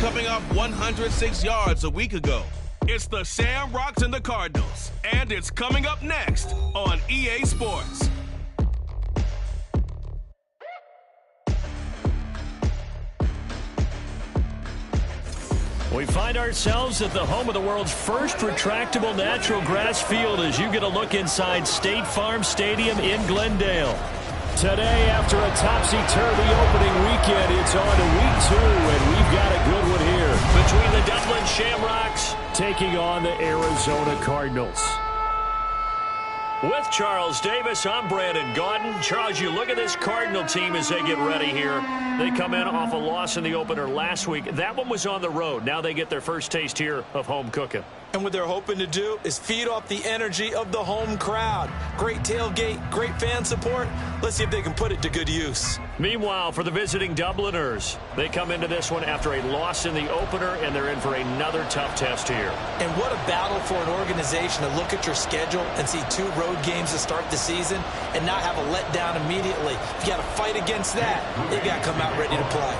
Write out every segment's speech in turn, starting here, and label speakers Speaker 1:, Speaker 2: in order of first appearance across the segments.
Speaker 1: coming off 106 yards a week ago. It's the Shamrocks and the Cardinals, and it's coming up next on EA Sports.
Speaker 2: We find ourselves at the home of the world's first retractable natural grass field as you get a look inside State Farm Stadium in Glendale. Today, after a topsy-turvy opening weekend, it's on to week 2, and we've got a good one here. Between the Dublin Shamrocks taking on the Arizona Cardinals. With Charles Davis, I'm Brandon Gaudin. Charles, you look at this Cardinal team as they get ready here. They come in off a loss in the opener last week. That one was on the road. Now they get their first taste here of home cooking.
Speaker 3: And what they're hoping to do is feed off the energy of the home crowd. Great tailgate, great fan support. Let's see if they can put it to good use.
Speaker 2: Meanwhile, for the visiting Dubliners, they come into this one after a loss in the opener, and they're in for another tough test here. And
Speaker 3: what a battle for an organization to look at your schedule and see 2 road games to start the season and not have a letdown immediately. You got to fight against that. You got to come out ready to play.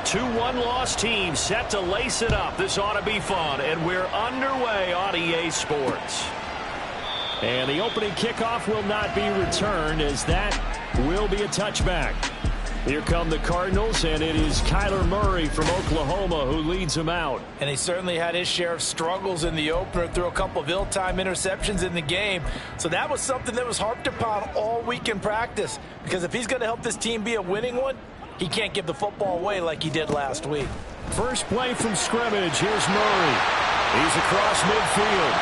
Speaker 2: 2-1 team set to lace it up. This ought to be fun, and we're underway on EA Sports. And the opening kickoff will not be returned, as that will be a touchback. Here come the Cardinals, and it is Kyler Murray from Oklahoma who leads them out.
Speaker 3: And he certainly had his share of struggles in the opener, threw a couple of ill-timed interceptions in the game. So that was something that was harped upon all week in practice, because if he's going to help this team be a winning one, he can't give the football away like he did last week.
Speaker 2: First play from scrimmage. Here's Murray. He's across midfield.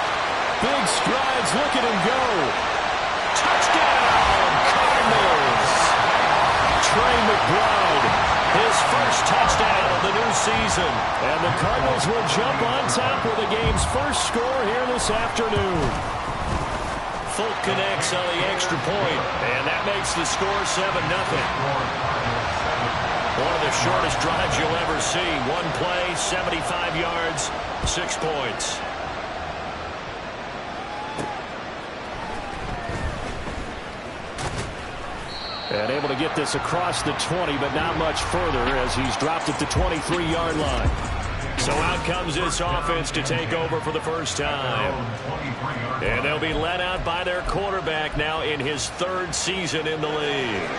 Speaker 2: Big strides. Look at him go. Touchdown, Cardinals. Trey McBride, his first touchdown of the new season. And the Cardinals will jump on top with the game's first score here this afternoon. Folk connects on the extra point, and that makes the score 7-0. One of the shortest drives you'll ever see. One play, 75 yards, 6 points. And able to get this across the 20, but not much further as he's dropped at the 23-yard line. So out comes this offense to take over for the first time. And they'll be led out by their quarterback now in his 3rd season in the league.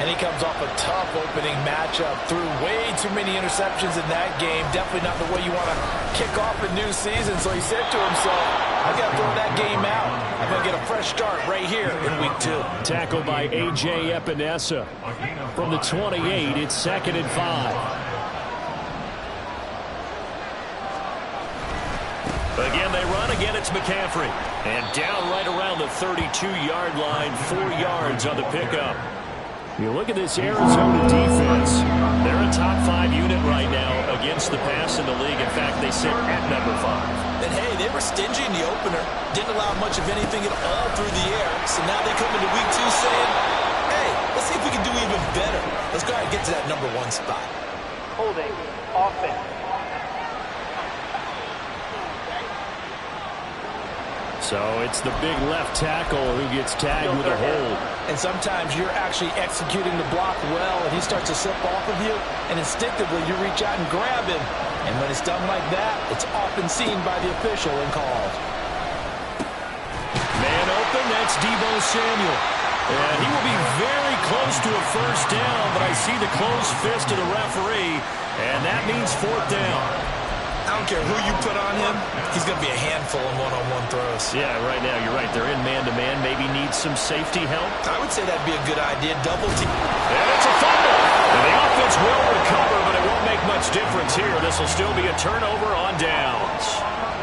Speaker 3: And he comes off a tough opening matchup. Threw way too many interceptions in that game. Definitely not the way you want to kick off a new season. So he said to himself, I got to throw that game out. I'm going to get a fresh start right here in week 2.
Speaker 2: Tackled by A.J. Epinesa. From the 28, it's 2nd and 5. Again, they run. Again, it's McCaffrey. And down right around the 32-yard line. 4 yards on the pickup. You look at this Arizona defense. They're a top 5 unit right now against the pass in the league. In fact, they sit at number 5.
Speaker 3: And hey, they were stingy in the opener. Didn't allow much of anything at all through the air. So now they come into week 2 saying, hey, let's see if we can do even better. Let's go ahead and get to that number 1 spot.
Speaker 4: Holding offense.
Speaker 2: So it's the big left tackle who gets tagged with a hold.
Speaker 3: And sometimes you're actually executing the block well, and he starts to slip off of you, and instinctively you reach out and grab him. And when it's done like that, it's often seen by the official and called.
Speaker 2: Man open, that's Deebo Samuel. And he will be very close to a first down, but I see the closed fist of the referee, and that means 4th down.
Speaker 3: I don't care who you put on him, he's going to be a handful in one-on-one throws.
Speaker 2: Yeah, right now, you're right. They're in man-to-man. Maybe needs some safety help.
Speaker 3: I would say that'd be a good idea. Double team.
Speaker 2: And it's a fumble. And the offense will recover, but it won't make much difference here. This will still be a turnover on downs.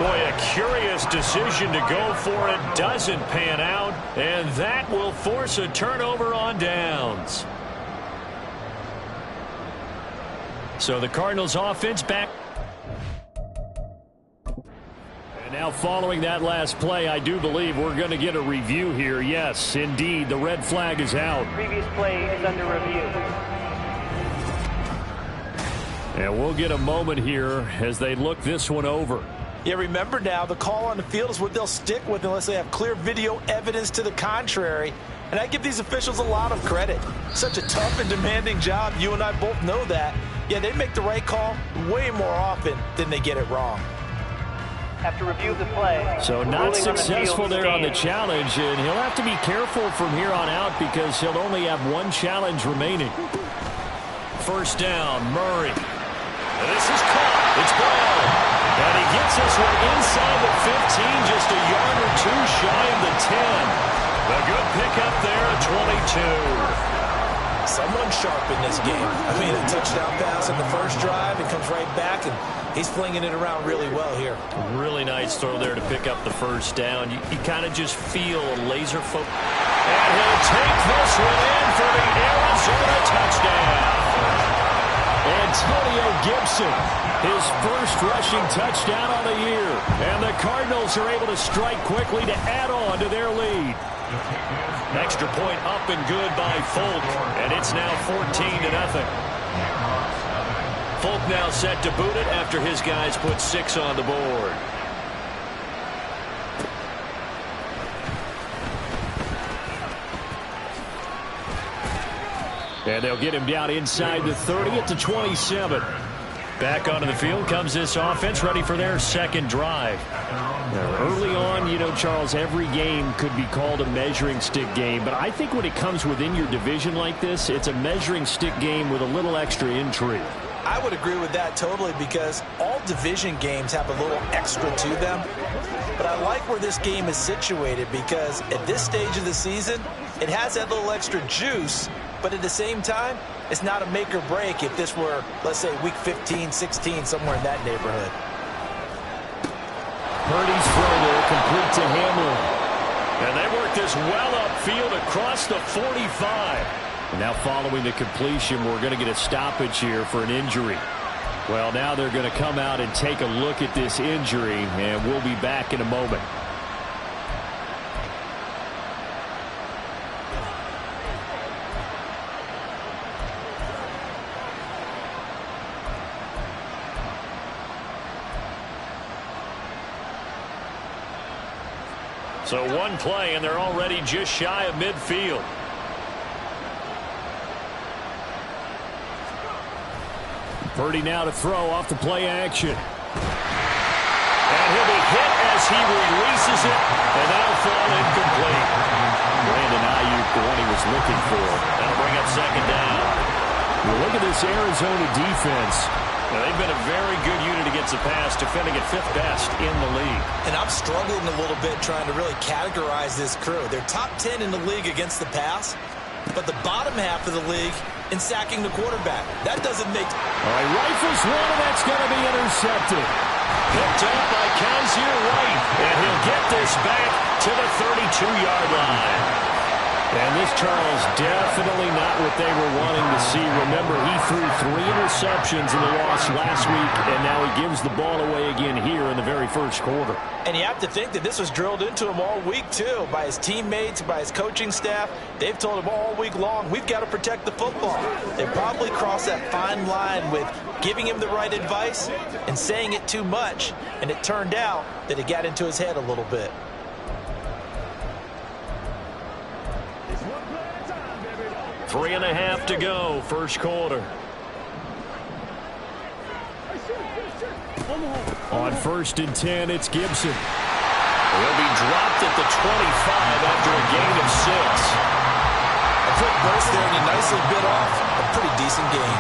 Speaker 2: Boy, a curious decision to go for it. Doesn't pan out, and that will force a turnover on downs. So the Cardinals offense back. Now following that last play, I do believe we're going to get a review here. Yes, indeed, the red flag is out.
Speaker 4: Previous play is under review.
Speaker 2: And we'll get a moment here as they look this one over.
Speaker 3: Yeah, remember now, the call on the field is what they'll stick with unless they have clear video evidence to the contrary. And I give these officials a lot of credit. Such a tough and demanding job. You and I both know that. Yeah, they make the right call way more often than they get it wrong.
Speaker 4: After review of the play.
Speaker 2: So not successful there on the challenge, and he'll have to be careful from here on out because he'll only have one challenge remaining. First down, Murray. And this is caught. It's Brown. And he gets this one inside the 15, just a yard or two shy of the 10. A good pickup there at 22.
Speaker 3: Someone sharp in this game. I mean, a touchdown pass in the first drive. It comes right back, and he's flinging it around really well here.
Speaker 2: Really nice throw there to pick up the first down. You kind of just feel a laser focus. And he'll take this one in for the Arizona touchdown. Antonio Gibson, his first rushing touchdown on the year. And the Cardinals are able to strike quickly to add on to their lead. Extra point up and good by Folk, and it's now 14-0. Folk now set to boot it after his guys put 6 on the board. And they'll get him down inside the 30 at the 27. Back onto the field comes this offense, ready for their second drive. Now, early on, you know, Charles, every game could be called a measuring stick game. But I think when it comes within your division like this, it's a measuring stick game with a little extra intrigue.
Speaker 3: I would agree with that totally because all division games have a little extra to them. But I like where this game is situated because at this stage of the season, it has that little extra juice. But at the same time, it's not a make or break if this were, let's say, week 15, 16, somewhere in that neighborhood.
Speaker 2: Purdy's throw there, complete to Hamlin. And they work this well upfield across the 45. And now following the completion, we're going to get a stoppage here for an injury. Well, now they're going to come out and take a look at this injury, and we'll be back in a moment. So one play, and they're already just shy of midfield. Purdy now to throw off the play action. And he'll be hit as he releases it, and that'll fall incomplete. Brandon Ayuk, the one he was looking for. That'll bring up second down. Well, look at this Arizona defense. Now, they've been a very good unit against the pass, defending at 5th best in the league.
Speaker 3: And I'm struggling a little bit trying to really categorize this crew. They're top 10 in the league against the pass, but the bottom half of the league in sacking the quarterback. That doesn't make...
Speaker 2: All right, rifles one, and that's going to be intercepted. Picked up by Kaiser White, and he'll get this back to the 32-yard line. And this, Charles, definitely not what they were wanting to see. Remember, he threw 3 interceptions in the loss last week, and now he gives the ball away again here in the very first quarter.
Speaker 3: And you have to think that this was drilled into him all week, too, by his teammates, by his coaching staff. They've told him all week long, we've got to protect the football. They probably crossed that fine line with giving him the right advice and saying it too much, and it turned out that it got into his head a little bit.
Speaker 2: Three and a half to go, first quarter. On 1st and 10, it's Gibson. He'll be dropped at the 25 after a gain of 6.
Speaker 3: A quick burst there, and he nicely bit off a pretty decent gain.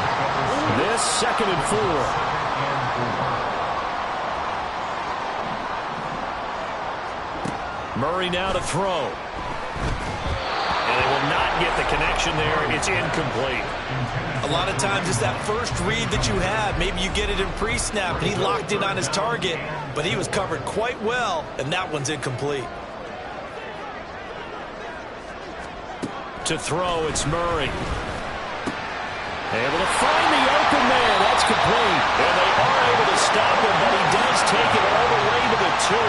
Speaker 2: This 2nd and 4. Murray now to throw. And they will not get the connection there. It's incomplete.
Speaker 3: A lot of times it's that first read that you have. Maybe you get it in pre-snap, and he locked in on his target, but he was covered quite well, and that one's incomplete.
Speaker 2: To throw, it's Murray. Able to find the open man. That's complete. And they are able to stop him, but he does take it all the way to the 2.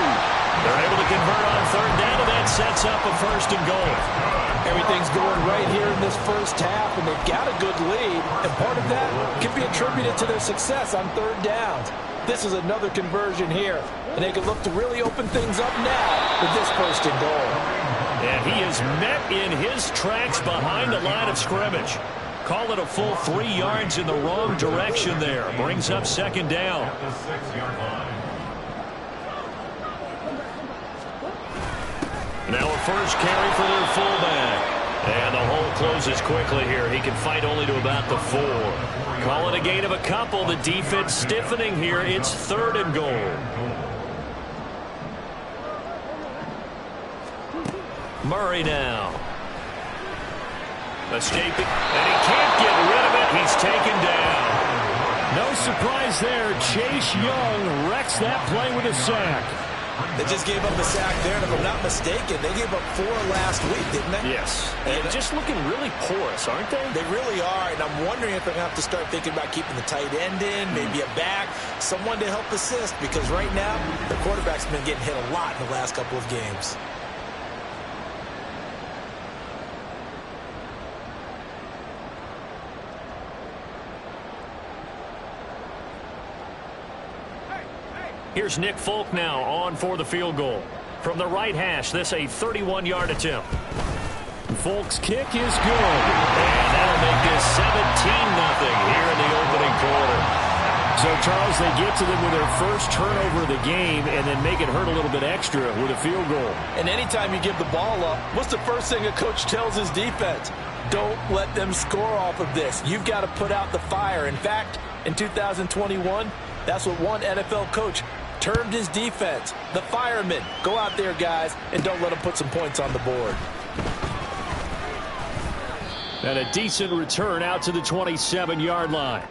Speaker 2: They're able to convert on 3rd down, and that sets up a 1st and goal.
Speaker 3: Everything's going right here in this first half, and they've got a good lead, and part of that can be attributed to their success on 3rd downs. this is another conversion here, and they can look to really open things up now with this 1st and goal.
Speaker 2: And he is met in his tracks behind the line of scrimmage. Call it a full 3 yards in the wrong direction there. Brings up 2nd down. Now a first carry for their fullback. And the hole closes quickly here. He can fight only to about the 4. Call it a gain of a couple. The defense stiffening here. It's 3rd and goal. Murray now. Escaping. And he can't get rid of it. He's taken down. No surprise there. Chase Young wrecks that play with a sack.
Speaker 3: They just gave up a sack there, and if I'm not mistaken, they gave up 4 last week, didn't they?
Speaker 2: Yes. And just looking really porous, aren't they?
Speaker 3: They really are, and I'm wondering if they're going to have to start thinking about keeping the tight end in, maybe a back, someone to help assist, because right now, the quarterback's been getting hit a lot in the last couple of games.
Speaker 2: Here's Nick Folk now on for the field goal. From the right hash, this a 31-yard attempt. Folk's kick is good. And that'll make this 17-0 here in the opening quarter. So, Charles, they get to them with their first turnover of the game and then make it hurt a little bit extra with a field goal.
Speaker 3: And anytime you give the ball up, what's the first thing a coach tells his defense? Don't let them score off of this. You've got to put out the fire. In fact, in 2021, that's what one NFL coach termed his defense, the firemen. Go out there, guys, and don't let them put some points on the board.
Speaker 2: And a decent return out to the 27-yard line.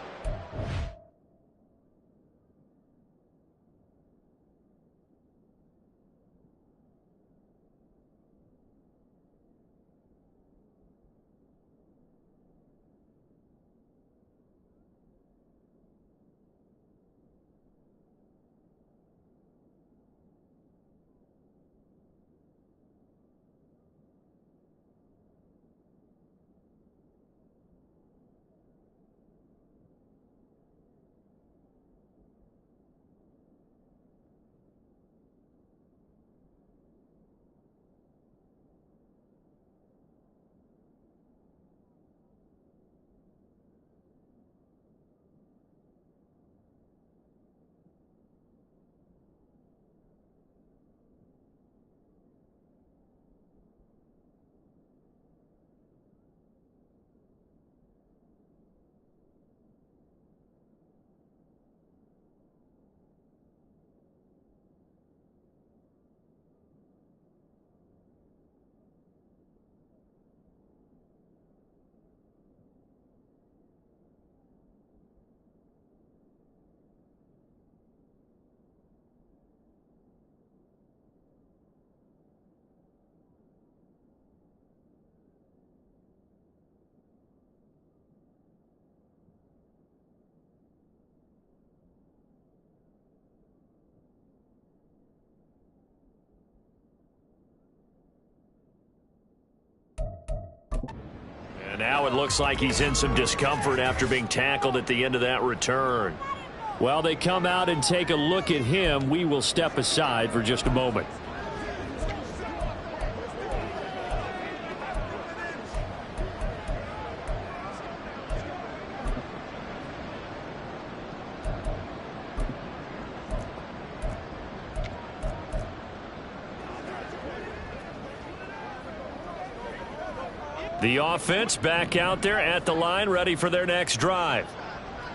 Speaker 2: Now it looks like he's in some discomfort after being tackled at the end of that return. While they come out and take a look at him, we will step aside for just a moment. The offense back out there at the line, ready for their next drive.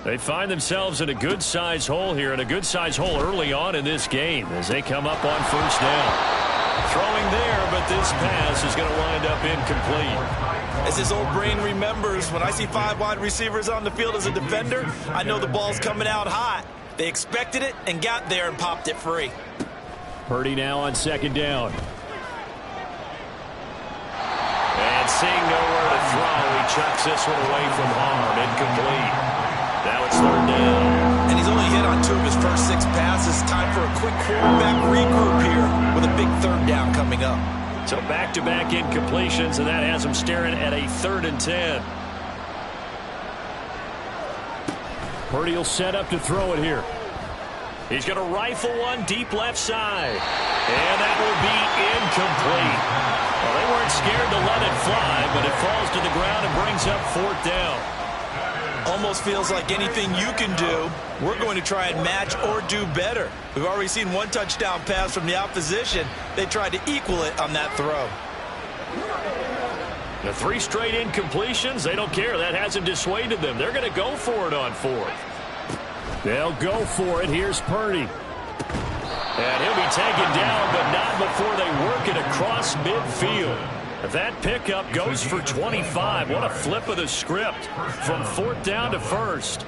Speaker 2: They find themselves in a good-sized hole here, and a good-sized hole early on in this game as they come up on 1st down. Throwing there, but this pass is going to wind up incomplete.
Speaker 3: As his old brain remembers, when I see 5 wide receivers on the field as a defender, I know the ball's coming out hot. They expected it and got there and popped it free.
Speaker 2: Purdy now on 2nd down. And seeing nowhere to throw, he chucks this one away from harm. Incomplete. Now it's 3rd down.
Speaker 3: And he's only hit on 2 of his first 6 passes. Time for a quick quarterback regroup here with a big 3rd down coming up.
Speaker 2: So back-to-back incompletions, and that has him staring at a 3rd and 10. Purdy will set up to throw it here. He's going to rifle one deep left side. And that will be incomplete. Well, they weren't scared to let it fly, but it falls to the ground and brings up 4th down.
Speaker 3: Almost feels like anything you can do, we're going to try and match or do better. We've already seen one touchdown pass from the opposition. They tried to equal it on that throw.
Speaker 2: The 3 straight incompletions, they don't care. That hasn't dissuaded them. They're going to go for it on 4th. They'll go for it. Here's Purdy. And he'll be taken down, but not before they work it across midfield. That pickup goes for 25. What a flip of the script from 4th down to 1st.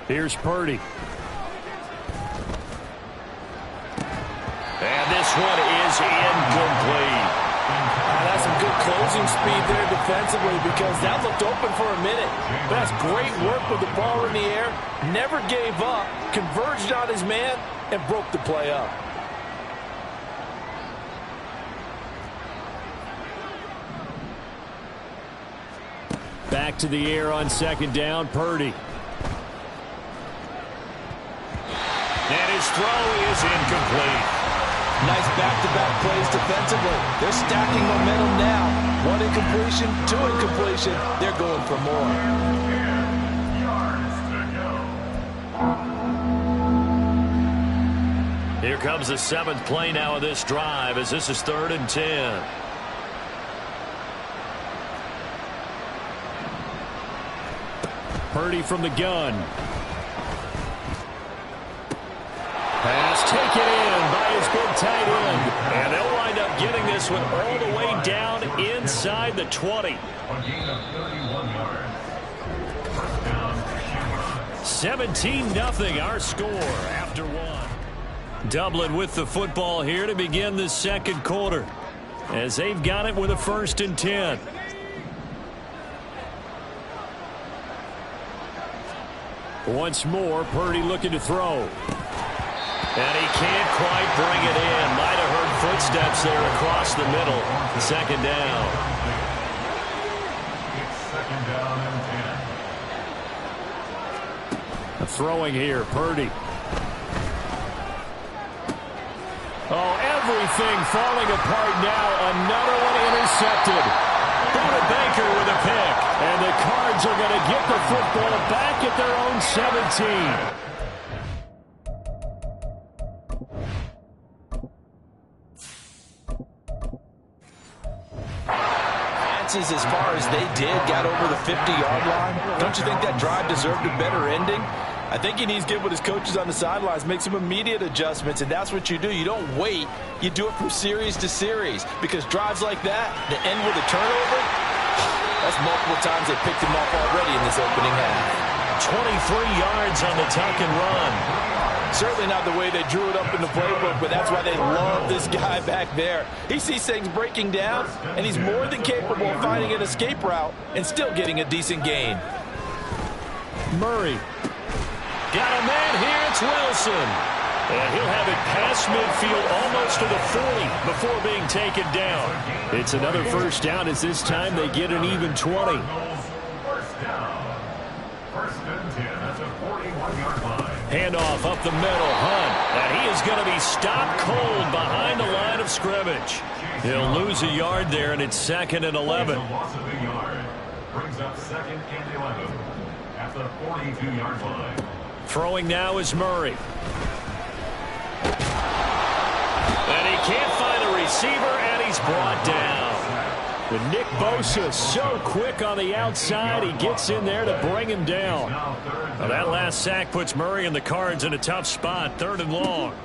Speaker 2: Here's Purdy. And this one is incomplete.
Speaker 3: That's some good closing speed there defensively because that looked open for a minute. But that's great work with the ball in the air. Never gave up, converged on his man, and broke the play up.
Speaker 2: Back to the air on 2nd down, Purdy. And his throw is incomplete.
Speaker 3: Nice back-to-back plays defensively. They're stacking momentum now. 1 incompletion, 2 incompletion. They're going for more.
Speaker 2: Here comes the 7th play now of this drive as this is 3rd and 10. Purdy from the gun. Pass taken in by his big tight end. And they'll wind up getting this one all the way down inside the 20. 17-0 our score after 1. Dublin with the football here to begin the 2nd quarter as they've got it with a 1st and 10. Once more, Purdy looking to throw. And he can't quite bring it in. Might have heard footsteps there across the middle. 2nd down. Throwing here, Purdy. Oh, everything falling apart now. Another one intercepted. Buda Baker with a pick. And the Cards are going to get the football back at their own 17.
Speaker 3: As far as they did, got over the 50-yard line. Don't you think that drive deserved a better ending? I think he needs to get with his coaches on the sidelines, make some immediate adjustments, and that's what you do. You don't wait. You do it from series to series because drives like that, the end with a turnover, that's multiple times they picked him off already in this opening half.
Speaker 2: 23 yards on the tuck and run.
Speaker 3: Certainly not the way they drew it up in the playbook, but that's why they love this guy back there. He sees things breaking down, and he's more than capable of finding an escape route and still getting a decent gain.
Speaker 2: Murray. Got a man here. It's Wilson. And he'll have it past midfield almost to the 40 before being taken down. It's another 1st down as this time they get an even 20. Handoff up the middle, Hunt. And he is going to be stopped cold behind the line of scrimmage. He'll lose a yard there, and it's 2nd and 11.
Speaker 5: Brings up 2nd and 11 at the 42-yard line.
Speaker 2: Throwing now is Murray. And he can't find a receiver, and he's brought down. But Nick Bosa so quick on the outside, he gets in there to bring him down. Now that last sack puts Murray and the Cards in a tough spot, 3rd and long.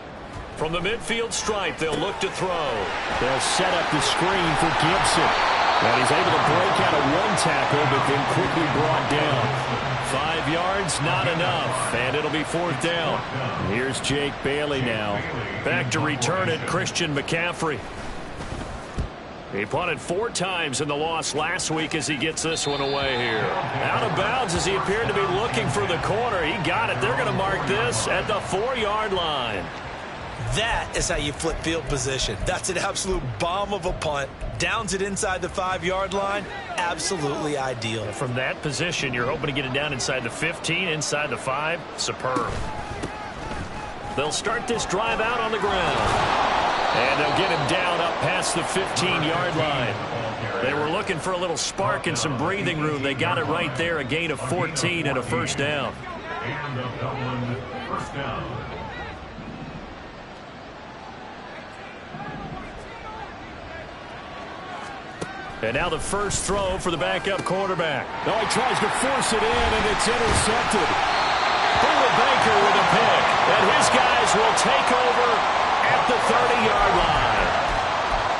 Speaker 2: From the midfield stripe, they'll look to throw. They'll set up the screen for Gibson. And he's able to break out of 1 tackle, but then quickly brought down. 5 yards, not enough, and it'll be 4th down. Here's Jake Bailey now. Back to return it, Christian McCaffrey. He punted 4 times in the loss last week as he gets this one away here. Out of bounds as he appeared to be looking for the corner. He got it. They're going to mark this at the 4-yard line.
Speaker 3: That is how you flip field position. That's an absolute bomb of a punt. Downs it inside the 5-yard line. Absolutely ideal.
Speaker 2: From that position, you're hoping to get it down inside the 15, inside the 5. Superb. They'll start this drive out on the ground. And they'll get him down up past the 15-yard line. They were looking for a little spark and some breathing room. They got it right there, a gain of 14 and a first down.
Speaker 5: And a Dublin first down.
Speaker 2: And now the first throw for the backup quarterback. No, he tries to force it in, and it's intercepted. Baker with a pick, and his guys will take over at the 30-yard line.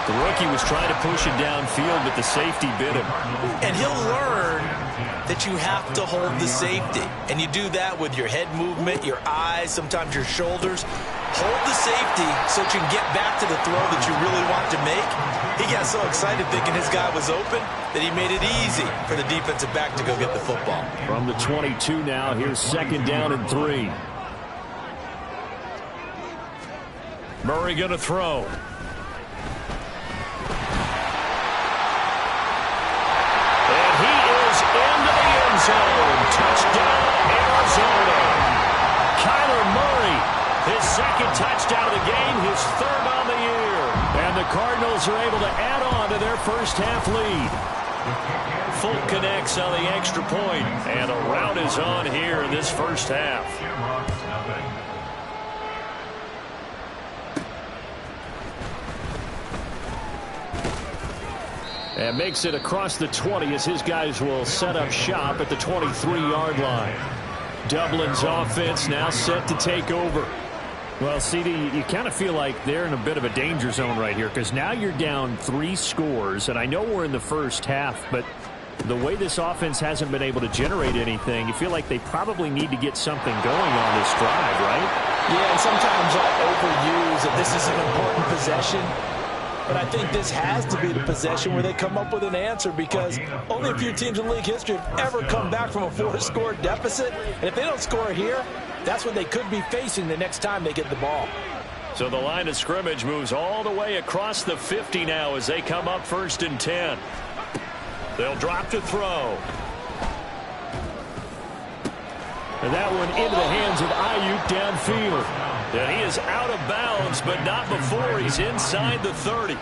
Speaker 2: The rookie was trying to push it downfield, but the safety bit him.
Speaker 3: And he'll learn that you have to hold the safety. And you do that with your head movement, your eyes, sometimes your shoulders. Hold the safety so that you can get back to the throw that you really want to make. He got so excited thinking his guy was open that he made it easy for the defensive back to go get the football.
Speaker 2: From the 22 now, here's 2nd down and 3. Murray going to throw. And he is into the end zone. Touchdown, Arizona. Kyler Murray, his 2nd touchdown of the game, his 3rd on the year. And the Cardinals are able to add on to their first half lead. Full connects on the extra point, and a rout is on here in this first half. And makes it across the 20 as his guys will set up shop at the 23-yard line. Dublin's offense now set to take over. Well, CD, you kind of feel like they're in a bit of a danger zone right here because now you're down 3 scores, and I know we're in the first half, but the way this offense hasn't been able to generate anything, you feel like they probably need to get something going on this drive, right?
Speaker 3: Yeah, and sometimes I overuse that this is an important possession. But I think this has to be the possession where they come up with an answer because only a few teams in league history have ever come back from a 4-score deficit. And if they don't score here, that's what they could be facing the next time they get the ball.
Speaker 2: So the line of scrimmage moves all the way across the 50 now as they come up 1st and 10. They'll drop to throw. And that one into the hands of Ayuk downfield. And he is out of bounds, but not before he's inside the 30.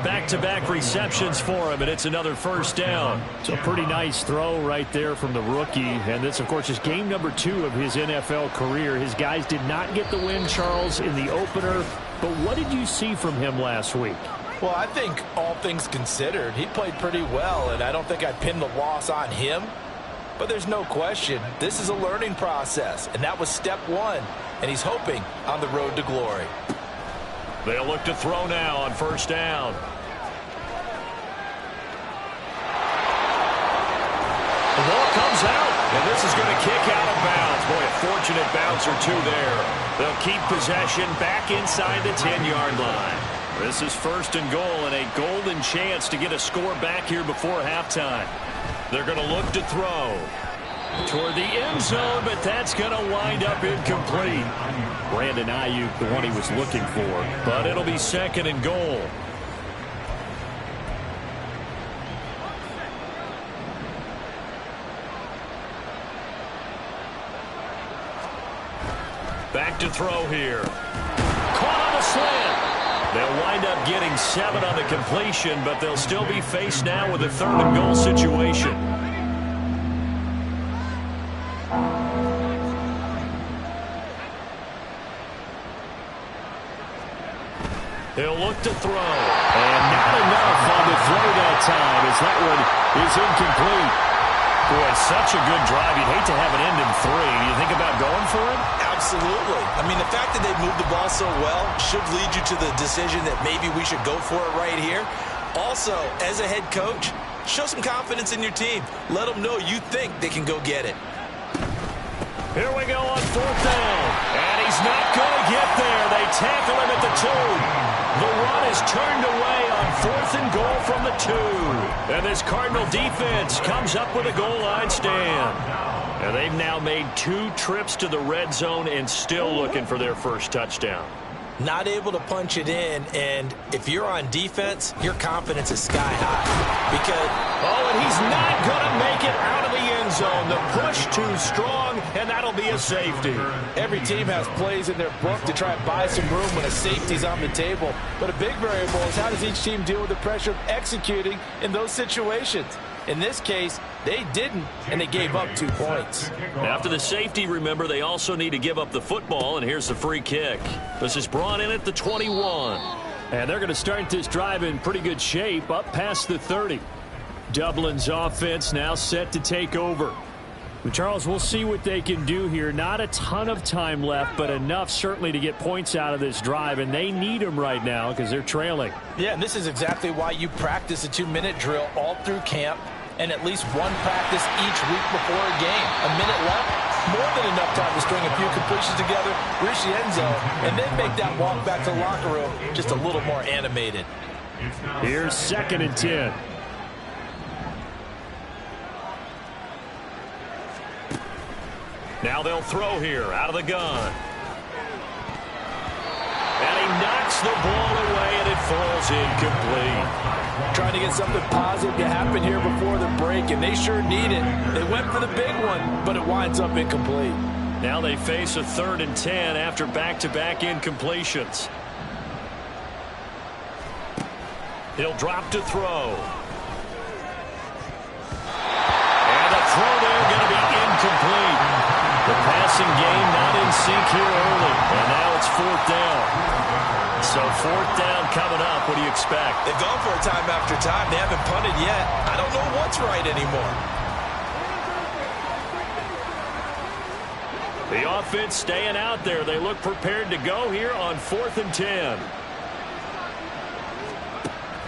Speaker 2: Back-to-back receptions for him, and it's another first down. So a pretty nice throw right there from the rookie. And this, of course, is game number 2 of his NFL career. His guys did not get the win, Charles, in the opener. But what did you see from him last week?
Speaker 3: Well, I think all things considered, he played pretty well, and I don't think I'd pin the loss on him. But there's no question, this is a learning process, and that was step 1, and he's hoping on the road to glory.
Speaker 2: They'll look to throw now on first down. The ball comes out, and this is going to kick out of bounds. Boy, a fortunate bounce or 2 there. They'll keep possession back inside the 10-yard line. This is 1st and goal, and a golden chance to get a score back here before halftime. They're going to look to throw toward the end zone, but that's going to wind up incomplete. Brandon Ayuk, the one he was looking for, but it'll be 2nd and goal. Back to throw here. Caught on a slant. They'll wind up getting 7 on the completion, but they'll still be faced now with a 3rd and goal situation. He'll look to throw. And not enough on the throw that time as that one is incomplete. Boy, such a good drive. You'd hate to have it end in 3. You think about going for it?
Speaker 3: Absolutely. I mean, the fact that they've moved the ball so well should lead you to the decision that maybe we should go for it right here. Also, as a head coach, show some confidence in your team. Let them know you think they can go get it.
Speaker 2: Here we go on 4th down. And he's not going to get there. They tackle him at the 2. The run is turned away on 4th and goal from the 2. And this Cardinal defense comes up with a goal line stand. And they've now made 2 trips to the red zone and still looking for their first touchdown.
Speaker 3: not able to punch it in, and if you're on defense, your confidence is sky high. Because
Speaker 2: and he's not going to make it out of the end zone. The push too strong, and that'll be a safety.
Speaker 3: every team has plays in their book to try and buy some room when a safety's on the table. But a big variable is how does each team deal with the pressure of executing in those situations. In this case, they didn't, and they gave up 2 points.
Speaker 2: After the safety, remember, they also need to give up the football, and here's the free kick. This is brought in at the 21. And they're going to start this drive in pretty good shape, up past the 30. Dublin's offense now set to take over. But Charles, we'll see what they can do here. Not a ton of time left, but enough certainly to get points out of this drive, and they need them right now because they're trailing.
Speaker 3: Yeah, and this is exactly why you practice a 2-minute drill all through camp, and at least one practice each week before a game. A minute left, more than enough time to string a few completions together, reach the end zone, and then make that walk back to the locker room just a little more animated.
Speaker 2: Here's 2nd and 10. Now they'll throw here out of the gun. And he knocks the ball away, and it falls incomplete.
Speaker 3: Trying to get something positive to happen here before the break, and they sure need it. They went for the big one, but it winds up incomplete.
Speaker 2: Now they face a 3rd and 10 after back-to-back incompletions. He'll drop to throw. And the throw there going to be incomplete. The passing game not in sync here early, and now it's 4th down. So 4th down coming up. What do you expect?
Speaker 3: They've gone for it time after time. They haven't punted yet. I don't know what's right anymore.
Speaker 2: The offense staying out there. They look prepared to go here on 4th and 10.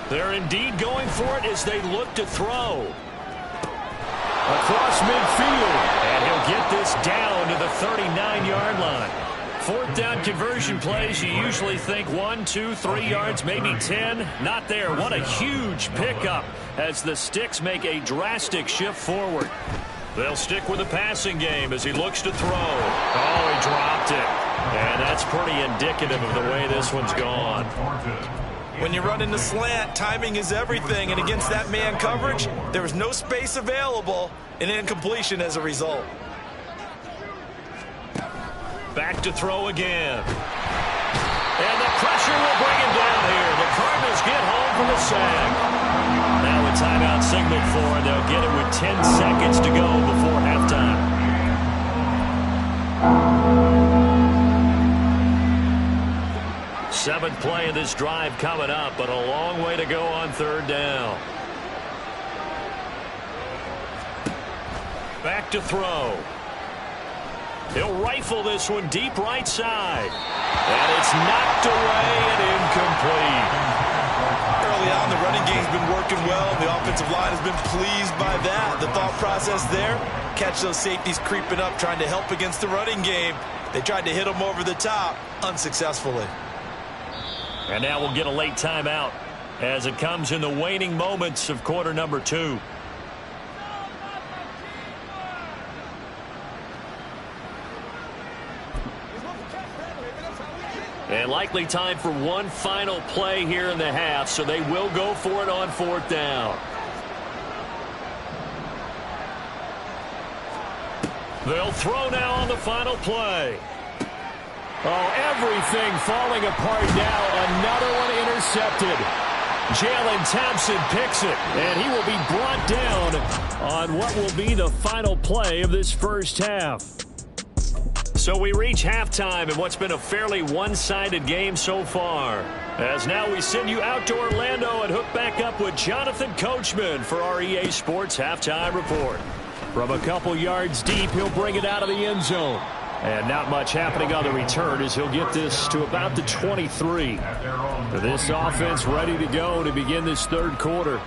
Speaker 2: They're indeed going for it as they look to throw. Across midfield, and he'll get this down to the 39-yard line. 4th down conversion plays, you usually think 1, 2, 3 yards, maybe 10. Not there. What a huge pickup as the Sticks make a drastic shift forward. They'll stick with the passing game as he looks to throw. Oh, he dropped it. And that's pretty indicative of the way this one's gone.
Speaker 3: When you run in the slant, timing is everything, and against that man coverage, there was no space available, and incompletion as a result.
Speaker 2: Back to throw again. And the pressure will bring him down here. The Cardinals get home from the sack. Now a timeout signaled for, and they'll get it with 10 seconds to go before halftime. Seventh play of this drive coming up, but a long way to go on 3rd down. Back to throw. He'll rifle this one deep right side. And it's knocked away and incomplete.
Speaker 3: Early on, the running game's been working well. The offensive line has been pleased by that. The thought process there, catch those safeties creeping up, trying to help against the running game. They tried to hit them over the top, unsuccessfully.
Speaker 2: And now we'll get a late timeout as it comes in the waning moments of quarter number 2. And likely time for one final play here in the half, so they will go for it on 4th down. They'll throw now on the final play. Oh, everything falling apart now. Another one intercepted. Jalen Thompson picks it, and he will be brought down on what will be the final play of this first half. So we reach halftime in what's been a fairly one-sided game so far. As now we send you out to Orlando and hook back up with Jonathan Coachman for our EA Sports Halftime Report. From a couple yards deep, he'll bring it out of the end zone. And not much happening on the return as he'll get this to about the 23. This offense ready to go to begin this 3rd quarter.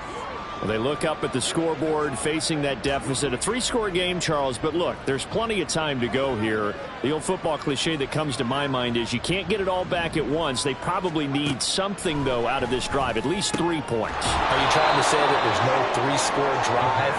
Speaker 2: Well, they look up at the scoreboard facing that deficit. A 3-score game, Charles, but look, there's plenty of time to go here. The old football cliche that comes to my mind is you can't get it all back at once. They probably need something, though, out of this drive, at least 3 points.
Speaker 3: Are you trying to say that there's no 3-score drive?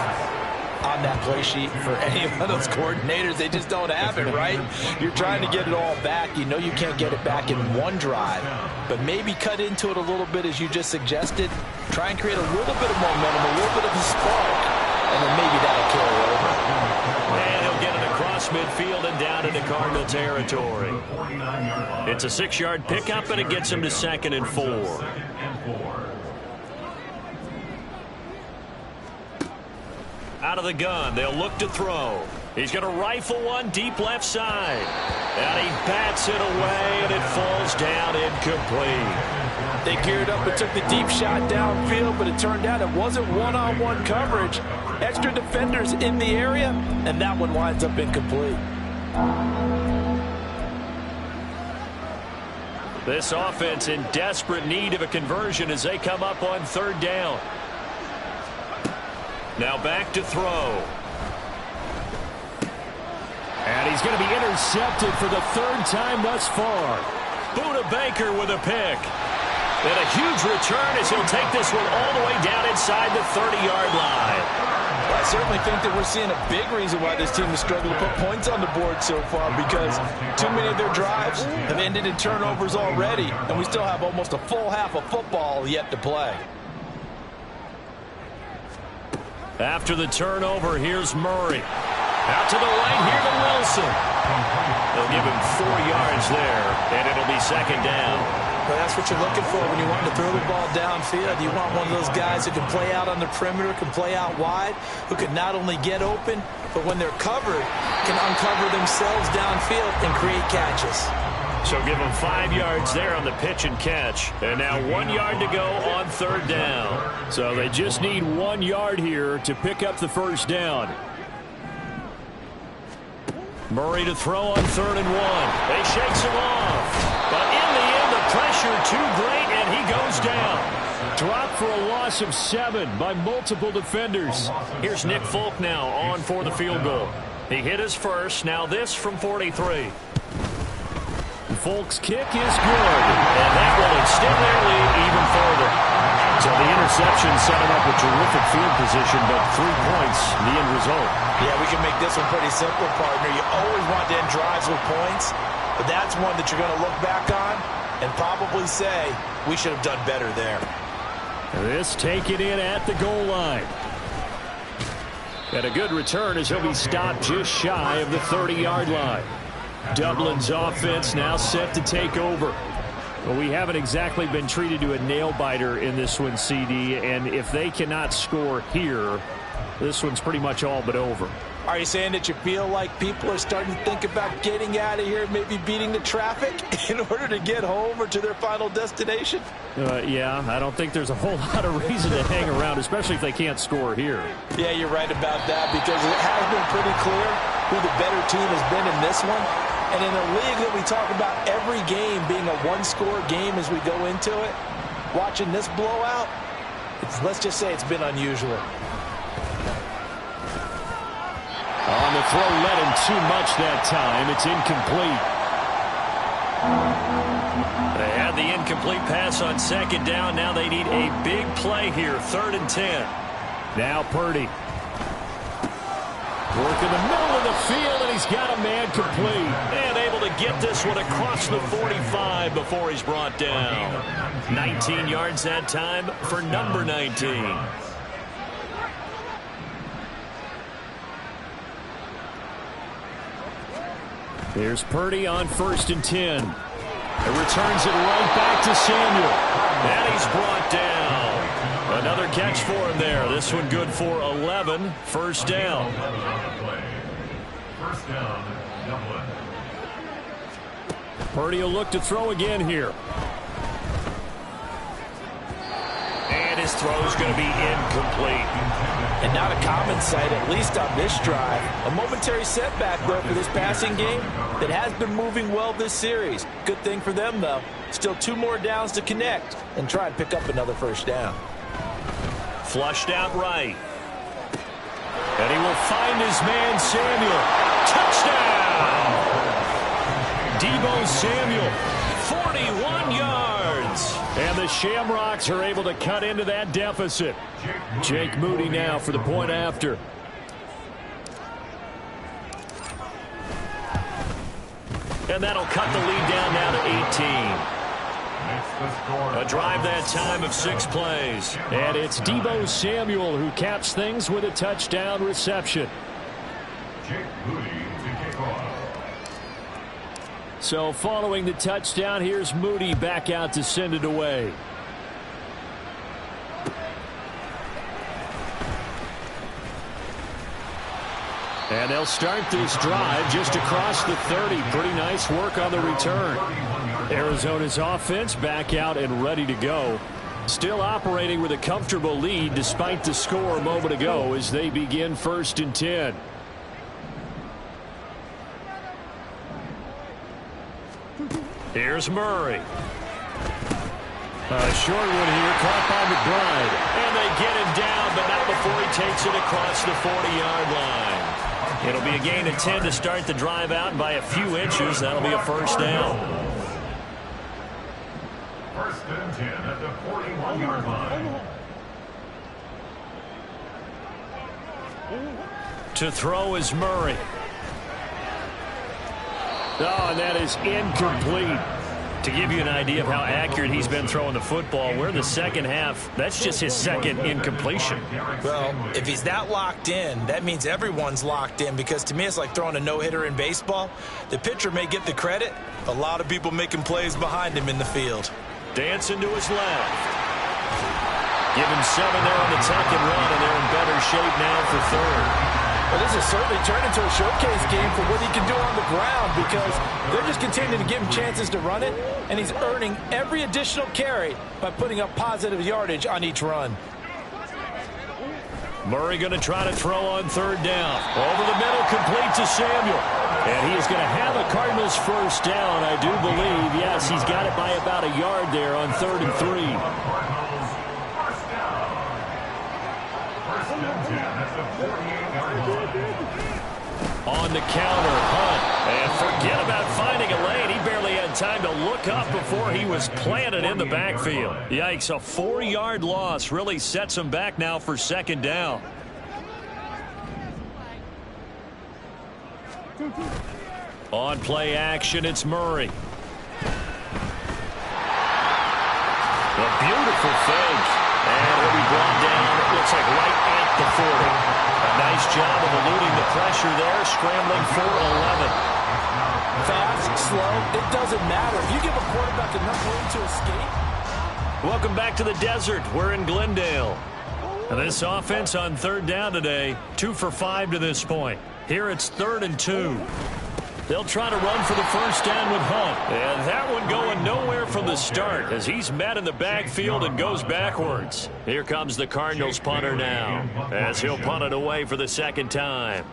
Speaker 3: on that play sheet for any of those coordinators. They just don't have it, right? You're trying to get it all back. You know you can't get it back in one drive, but maybe cut into it a little bit as you just suggested. Try and create a little bit of momentum, a little bit of a spark, and then maybe that'll carry over.
Speaker 2: And he'll get it across midfield and down into Cardinal territory. It's a 6-yard pickup, and it gets him to 2nd and 4. Out of the gun, they'll look to throw. He's going to rifle one deep left side. And he bats it away, and it falls down incomplete.
Speaker 3: They geared up and took the deep shot downfield, but it turned out it wasn't one-on-one coverage. Extra defenders in the area, and that one winds up incomplete.
Speaker 2: This offense in desperate need of a conversion as they come up on 3rd down. Now back to throw. And he's going to be intercepted for the 3rd time thus far. Buda Baker with a pick. And a huge return as he'll take this one all the way down inside the 30-yard line.
Speaker 3: I certainly think that we're seeing a big reason why this team has struggled to put points on the board so far, because too many of their drives have ended in turnovers already, and we still have almost a full half of football yet to play.
Speaker 2: After the turnover, here's Murray. Out to the right, here to Wilson. They'll give him 4 yards there, and it'll be 2nd down.
Speaker 3: Well, that's what you're looking for when you want to throw the ball downfield. You want one of those guys who can play out on the perimeter, can play out wide, who can not only get open, but when they're covered, can uncover themselves downfield and create catches.
Speaker 2: So give them 5 yards there on the pitch and catch. And now 1 yard to go on 3rd down. So they just need 1 yard here to pick up the 1st down. Murray to throw on 3rd and 1. They shakes him off. But in the end, the pressure too great, and he goes down. Dropped for a loss of 7 by multiple defenders. Here's Nick Folk now on for the field goal. He hit his first. Now this from 43. Folk's kick is good, and that will extend their lead even further. So the interception set him up with terrific field position, but 3 points, the end result.
Speaker 3: Yeah, we can make this one pretty simple, partner. You always want to end drives with points, but that's one that you're going to look back on and probably say, we should have done better there.
Speaker 2: This taken in at the goal line. And a good return as he'll be stopped just shy of the 30-yard line. Dublin's offense now set to take over. Well, we haven't exactly been treated to a nail-biter in this one, CD, and if they cannot score here, this one's pretty much all but over.
Speaker 3: Are you saying that you feel like people are starting to think about getting out of here, maybe beating the traffic in order to get home or to their final destination?
Speaker 2: Yeah, I don't think there's a whole lot of reason to hang around, especially if they can't score here.
Speaker 3: Yeah, you're right about that, because it has been pretty clear who the better team has been in this one. And in a league that we talk about every game being a one-score game as we go into it, watching this blowout, let's just say it's been unusual.
Speaker 2: On the throw, led him too much that time. It's incomplete. They had the incomplete pass on 2nd down. Now they need a big play here, 3rd and 10. Now Purdy. Work in the middle of the field, and he's got a man complete. And able to get this one across the 45 before he's brought down. 19 yards that time for number 19. Here's Purdy on 1st and 10. It returns it right back to Samuel. And he's brought down. Another catch for him there. This one good for 11. 1st down.
Speaker 5: 1st down, Dublin.
Speaker 2: Purdy will look to throw again here. And his throw's going to be incomplete.
Speaker 3: And not a common sight, at least on this drive. A momentary setback, though, for this passing game that has been moving well this series. Good thing for them, though. Still 2 more downs to connect and try and pick up another 1st down.
Speaker 2: Flushed out right. And he will find his man, Samuel. Touchdown! Deebo Samuel, 41 yards. And the Shamrocks are able to cut into that deficit. Jake Moody now for the point after. And that'll cut the lead down now to 18. A drive that time of 6 plays. And it's Deebo Samuel who caps things with a touchdown reception. So following the touchdown, here's Moody back out to send it away. And they'll start this drive just across the 30. Pretty nice work on the return. Arizona's offense back out and ready to go. Still operating with a comfortable lead despite the score a moment ago as they begin 1st and 10. Here's Murray. A short one here, caught by McBride. And they get him down, but not before he takes it across the 40-yard line. It'll be a gain of 10 to start the drive out, and by a few inches, that'll be a 1st down.
Speaker 5: 1st and 10 at the 41-yard line.
Speaker 2: To throw is Murray. Oh, and that is incomplete. To give you an idea of how accurate he's been throwing the football, we're in the second half. That's just his 2nd incompletion.
Speaker 3: Well, if he's that locked in, that means everyone's locked in, because to me it's like throwing a no-hitter in baseball. The pitcher may get the credit. A lot of people making plays behind him in the field.
Speaker 2: Dancing to his left. Give him 7 there on the 2nd run, and they're in better shape now for 3rd.
Speaker 3: Well, this has certainly turned into a showcase game for what he can do on the ground, because they're just continuing to give him chances to run it, and he's earning every additional carry by putting up positive yardage on each run.
Speaker 2: Murray going to try to throw on 3rd down. Over the middle, complete to Samuel. And he is going to have a Cardinals 1st down, I do believe. Yes, he's got it by about a yard there on 3rd and 3. On the counter, Hunt. And forget about finding a lane. He barely had time to look up before he was planted in the backfield. Yikes, a 4-yard loss really sets him back now for 2nd down. On play action, it's Murray. A beautiful fake. And he'll be brought down, it looks like right at the 40. A nice job of eluding the pressure there, scrambling for 11.
Speaker 3: Fast, slow, it doesn't matter. If you give a quarterback enough room to escape.
Speaker 2: Welcome back to the desert. We're in Glendale. And this offense on 3rd down today, 2 for 5 to this point. Here it's 3rd and 2. They'll try to run for the 1st down with Hunt. And that one going nowhere from the start as he's met in the backfield and goes backwards. Here comes the Cardinals punter now as he'll punt it away for the 2nd time.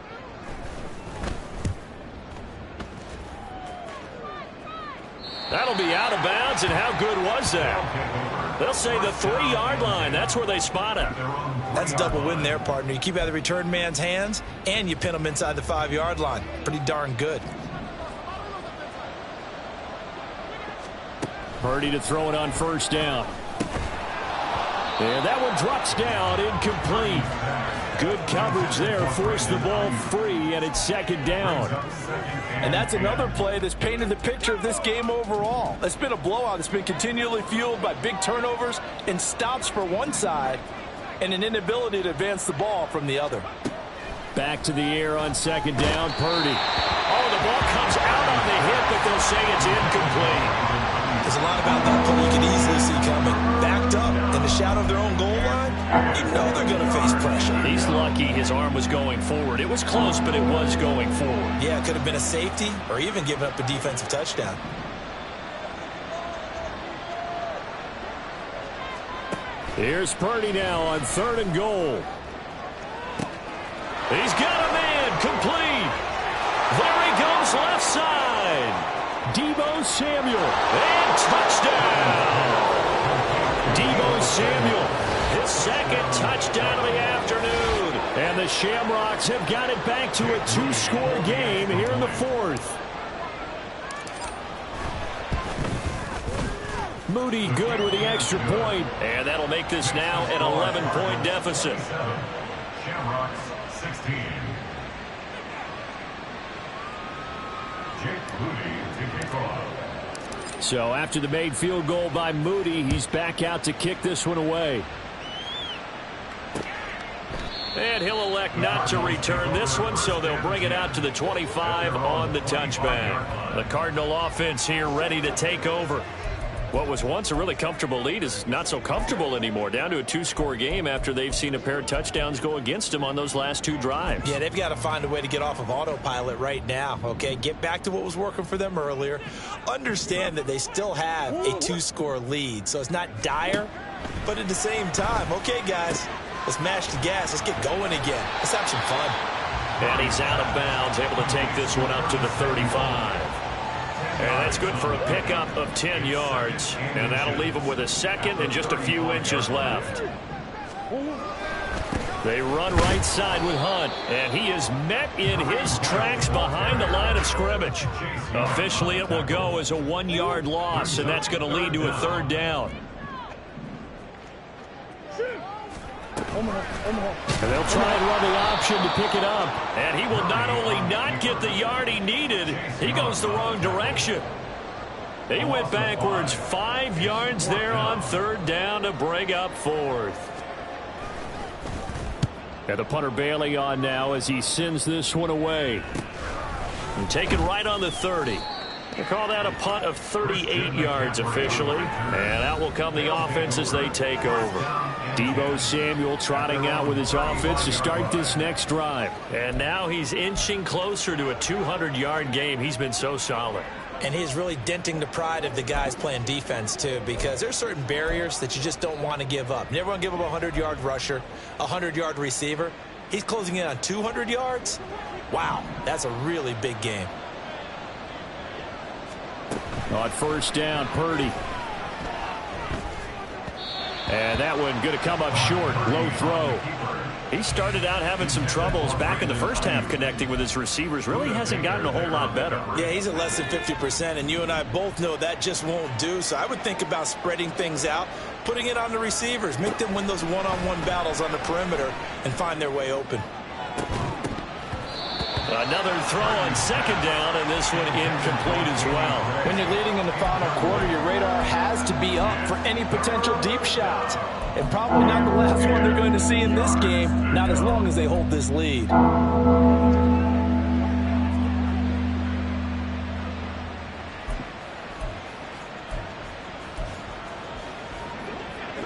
Speaker 2: That'll be out of bounds, and how good was that? They'll say the 3-yard line. That's where they spot him.
Speaker 3: That's a double win there, partner. You keep out of the return man's hands, and you pin him inside the 5-yard line. Pretty darn good.
Speaker 2: Purdy to throw it on 1st down. And that one drops down, incomplete. Good coverage there, forced the ball free, and it's 2nd down.
Speaker 3: And that's another play that's painted the picture of this game overall. It's been a blowout. It's been continually fueled by big turnovers and stops for one side and an inability to advance the ball from the other.
Speaker 2: Back to the air on 2nd down, Purdy. Oh, the ball comes out on the hit, but they'll say it's incomplete.
Speaker 3: There's a lot about that play you can easily see coming. Backed up in the shadow of their own goal line, you know they're going to face pressure.
Speaker 2: He's lucky his arm was going forward. It was close, but it was going forward.
Speaker 3: Yeah, it could have been a safety or even given up a defensive touchdown.
Speaker 2: Here's Purdy now on 3rd and goal. He's got a man, complete. There he goes, left side. Deebo Samuel, and touchdown. Deebo Samuel, his 2nd touchdown of the afternoon. And the Shamrocks have got it back to a 2-score game here in the 4th. Moody good with the extra point. And that'll make this now an 11-point deficit.
Speaker 5: Shamrocks 16. Jake Moody to
Speaker 2: So after the made field goal by Moody, he's back out to kick this one away. And he'll elect not to return this one, so they'll bring it out to the 25 on the touchback. The Cardinal offense here ready to take over. What was once a really comfortable lead is not so comfortable anymore. Down to a 2-score game after they've seen a pair of touchdowns go against them on those last 2 drives.
Speaker 3: Yeah, they've got to find a way to get off of autopilot right now, okay? Get back to what was working for them earlier. Understand that they still have a 2-score lead, so it's not dire, but at the same time, okay, guys, let's mash the gas. Let's get going again. Let's have some fun.
Speaker 2: And he's out of bounds, able to take this one up to the 35. And that's good for a pickup of 10 yards. And that'll leave him with a second and just a few inches left. They run right side with Hunt. And he is met in his tracks behind the line of scrimmage. Officially, it will go as a 1-yard loss, and that's going to lead to a 3rd down. And they'll try and run the option to pick it up. And he will not only not get the yard he needed, he goes the wrong direction. He went backwards 5 yards there on 3rd down to bring up 4th. And the punter Bailey on now as he sends this one away. And taken right on the 30. They call that a punt of 38 yards officially. And out will come the offense as they take over. Deebo Samuel trotting out with his offense to start this next drive. And now he's inching closer to a 200-yard game. He's been so solid.
Speaker 3: And he's really denting the pride of the guys playing defense, too, because there's certain barriers that you just don't want to give up. You never want to give up a 100-yard rusher, a 100-yard receiver. He's closing in on 200 yards. Wow, that's a really big game.
Speaker 2: On 1st down, Purdy. And that one going to come up short. Low throw. He started out having some troubles back in the first half connecting with his receivers. Really hasn't gotten a whole lot better.
Speaker 3: Yeah, he's at less than 50%, and you and I both know that just won't do. So I would think about spreading things out, putting it on the receivers, make them win those one-on-one battles on the perimeter and find their way open.
Speaker 2: Another throw on 2nd down, and this one incomplete as well.
Speaker 6: When you're leading in the final quarter, your radar has to be up for any potential deep shots. And probably not the last one they're going to see in this game, not as long as they hold this lead.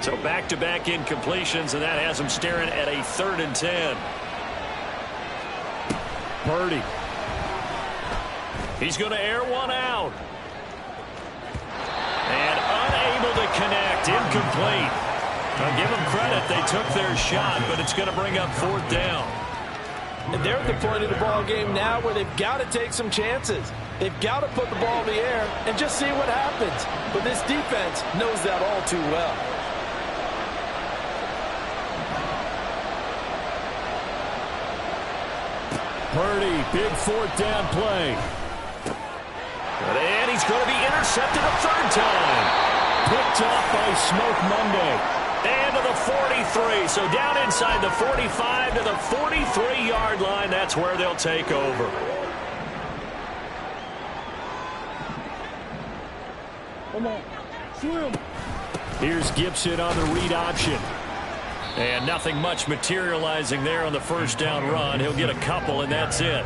Speaker 2: So back-to-back incompletions, and that has them staring at a 3rd and 10. Purdy. He's going to air one out. And unable to connect. Incomplete. I'll give them credit. They took their shot, but it's going to bring up 4th down.
Speaker 6: And they're at the point of the ball game now where they've got to take some chances. They've got to put the ball in the air and just see what happens. But this defense knows that all too well.
Speaker 2: Purdy, big 4th down play. And he's going to be intercepted a 3rd time. Picked off by Smoke Monday. And to the 43. So down inside the 45 to the 43-yard line. That's where they'll take over.
Speaker 7: Come on. Swim.
Speaker 2: Here's Gibson on the read option. And nothing much materializing there on the 1st down run. He'll get a couple, and that's it.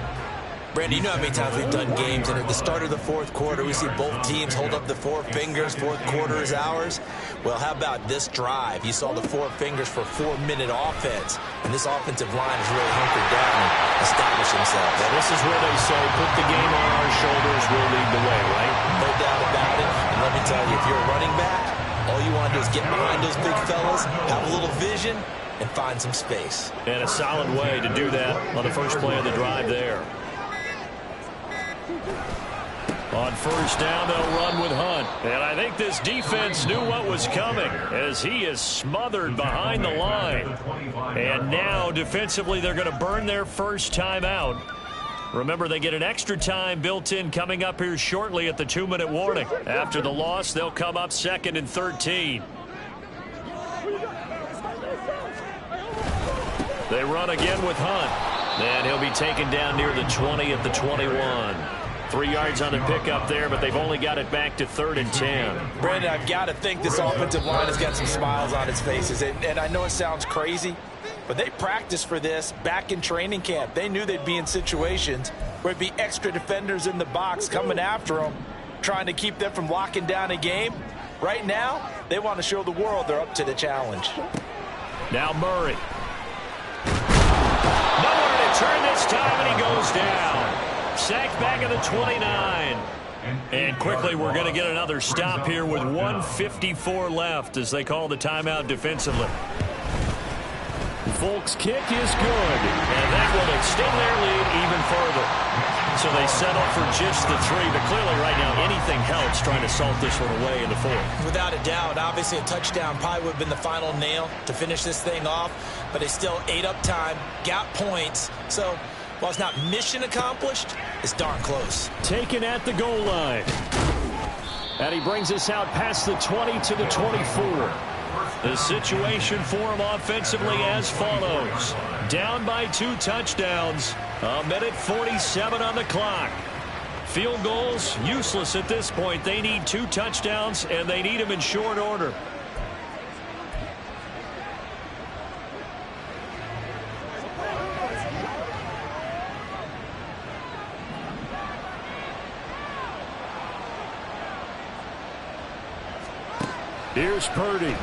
Speaker 3: Brandon, you know how many times we've done games, and at the start of the 4th quarter, we see both teams hold up the 4 fingers. 4th quarter is ours. Well, how about this drive? You saw the 4 fingers for 4-minute offense, and this offensive line has really hunkered down and established themselves.
Speaker 2: Well, this is where they say, put the game on our shoulders, we'll lead the way, right?
Speaker 3: No doubt about it. And let me tell you, if you're a running back, all you want to do is get behind those big fellas, have a little vision, and find some space.
Speaker 2: And a solid way to do that on the first play of the drive there. On 1st down, they'll run with Hunt. And I think this defense knew what was coming as he is smothered behind the line. And now, defensively, they're going to burn their first time out. Remember, they get an extra time built in coming up here shortly at the 2-minute warning. After the loss, they'll come up 2nd and 13. They run again with Hunt. And he'll be taken down near the 20 at the 21. 3 yards on the pickup there, but they've only got it back to 3rd and 10.
Speaker 6: Brandon, I've got to think this offensive line has got some smiles on its faces. And I know it sounds crazy, but they practiced for this back in training camp. They knew they'd be in situations where it'd be extra defenders in the box coming after them, trying to keep them from locking down a game. Right now, they want to show the world they're up to the challenge.
Speaker 2: Now Murray. Nowhere to turn this time, and he goes down. Sacked back at the 29. And quickly, we're going to get another stop here with 1:54 left as they call the timeout defensively. Folk's kick is good, and that will extend their lead even further. So they settle for just the 3, but clearly right now anything helps trying to salt this one away in the 4th.
Speaker 6: Without a doubt, obviously a touchdown probably would have been the final nail to finish this thing off, but they still ate up time, got points. So while it's not mission accomplished, it's darn close.
Speaker 2: Taken at the goal line. And he brings us out past the 20 to the 24. The situation for him offensively as follows. Down by 2 touchdowns. 1:47 on the clock. Field goals, useless at this point. They need 2 touchdowns, and they need them in short order. Here's Purdy.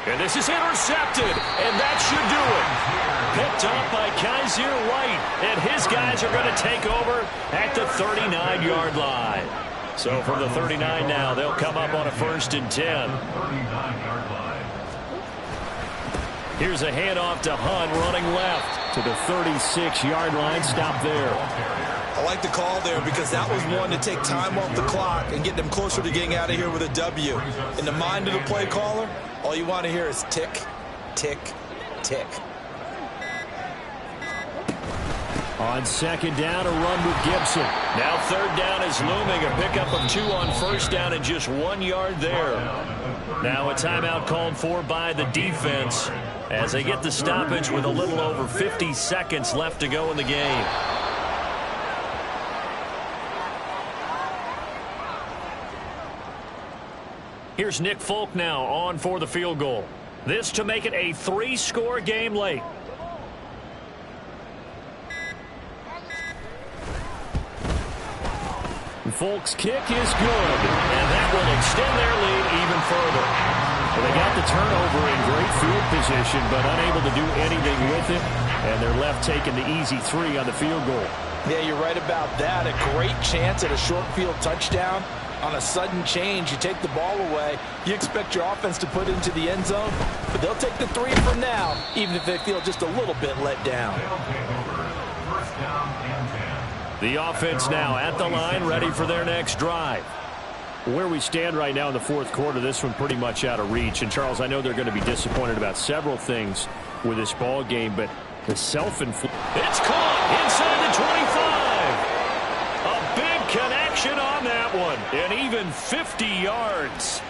Speaker 2: And this is intercepted, and that should do it. Picked up by Kaiser White, and his guys are going to take over at the 39-yard line. So from the 39 now, they'll come up on a 1st and 10. Here's a handoff to Hunt running left to the 36-yard line. Stop there.
Speaker 6: I like the call there because that was one to take time off the clock and get them closer to getting out of here with a W. In the mind of the play caller, all you want to hear is tick, tick, tick.
Speaker 2: On 2nd down, a run with Gibson. Now 3rd down is looming. A pickup of 2 on 1st down and just 1 yard there. Now a timeout called for by the defense as they get the stoppage with a little over 50 seconds left to go in the game. Here's Nick Folk now on for the field goal. This to make it a 3-score game late. Folk's kick is good, and that will extend their lead even further. Well, they got the turnover in great field position, but unable to do anything with it, and they're left taking the easy 3 on the field goal.
Speaker 6: Yeah, you're right about that. A great chance at a short field touchdown. On a sudden change, you take the ball away. You expect your offense to put it into the end zone, but they'll take the 3 from now, even if they feel just a little bit let down.
Speaker 2: The offense now at the line, ready for their next drive. Where we stand right now in the 4th quarter, this one pretty much out of reach. And, Charles, I know they're going to be disappointed about several things with this ball game, but the self-inflicted. It's caught inside the 25. A big connection on that one, and even 50 yards.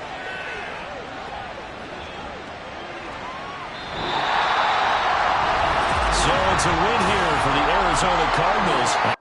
Speaker 2: So it's a win here for the Arizona Cardinals.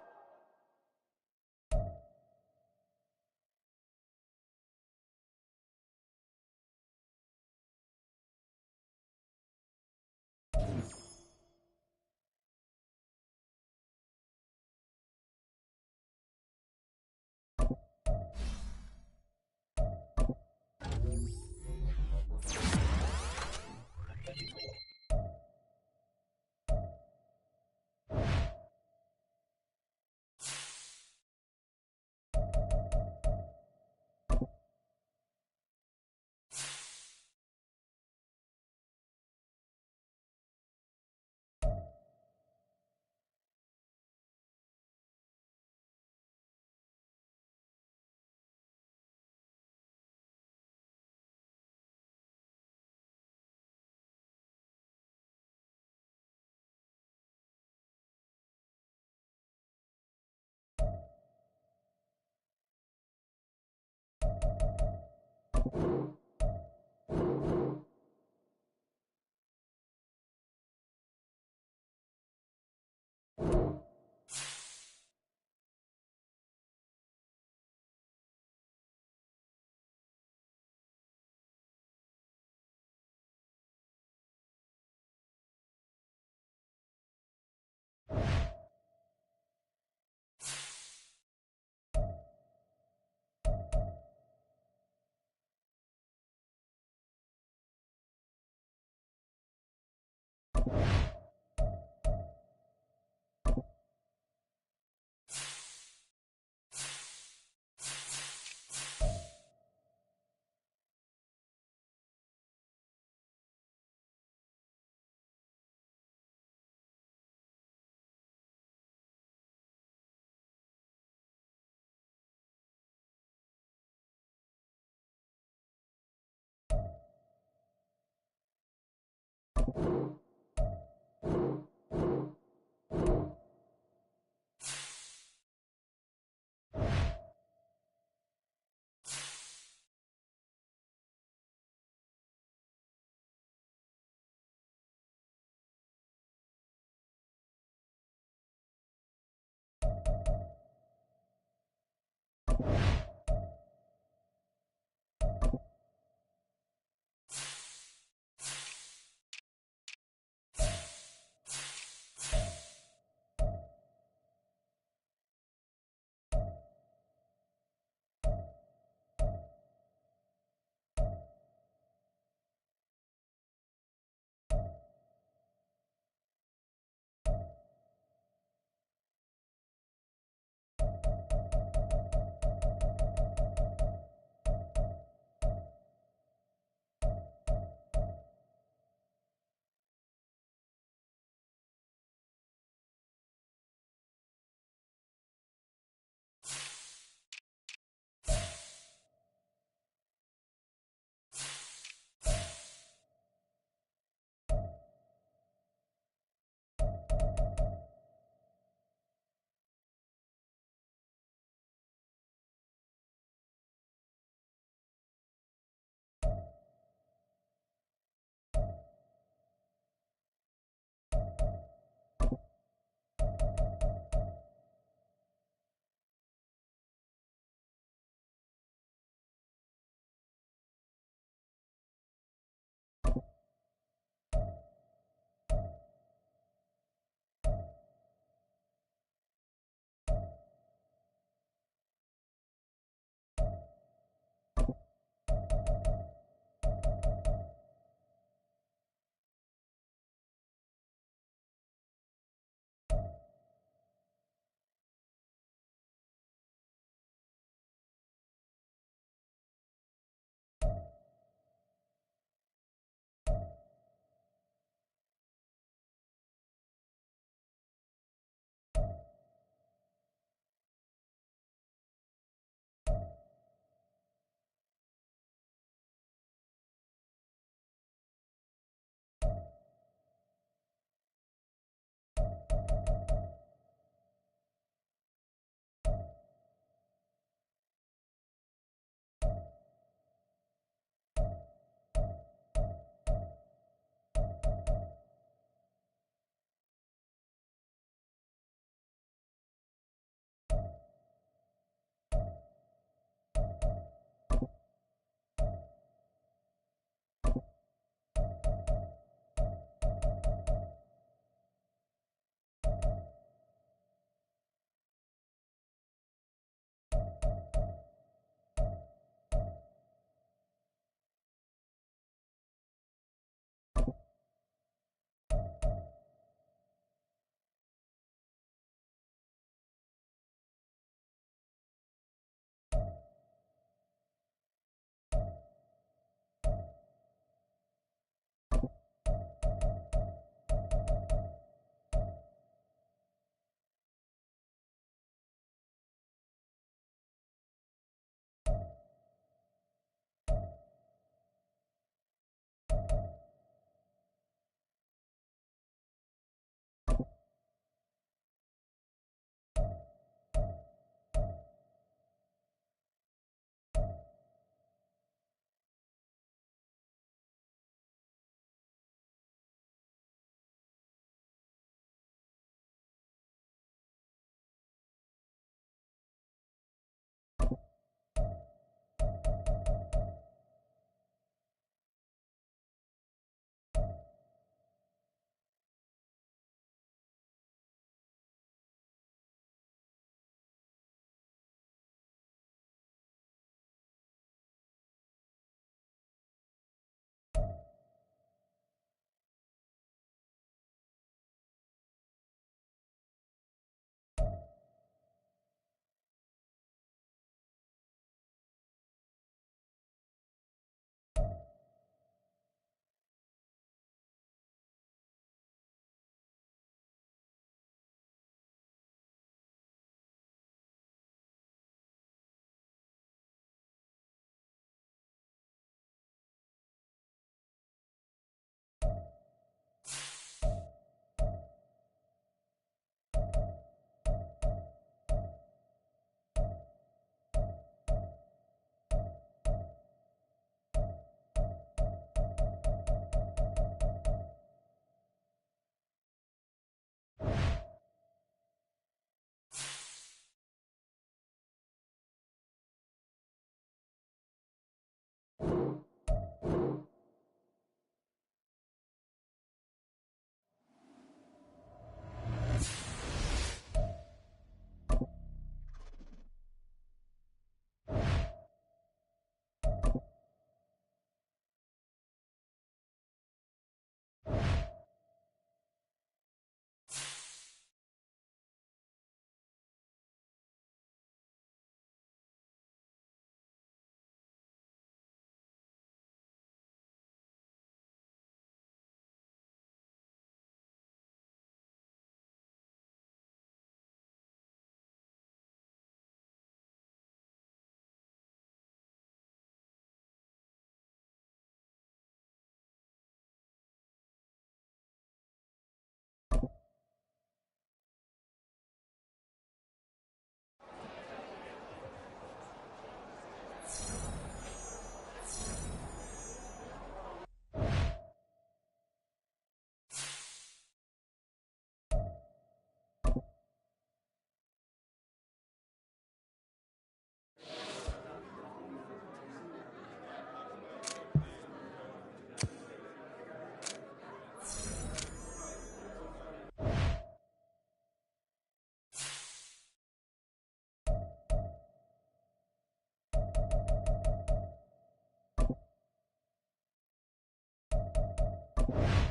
Speaker 2: ball.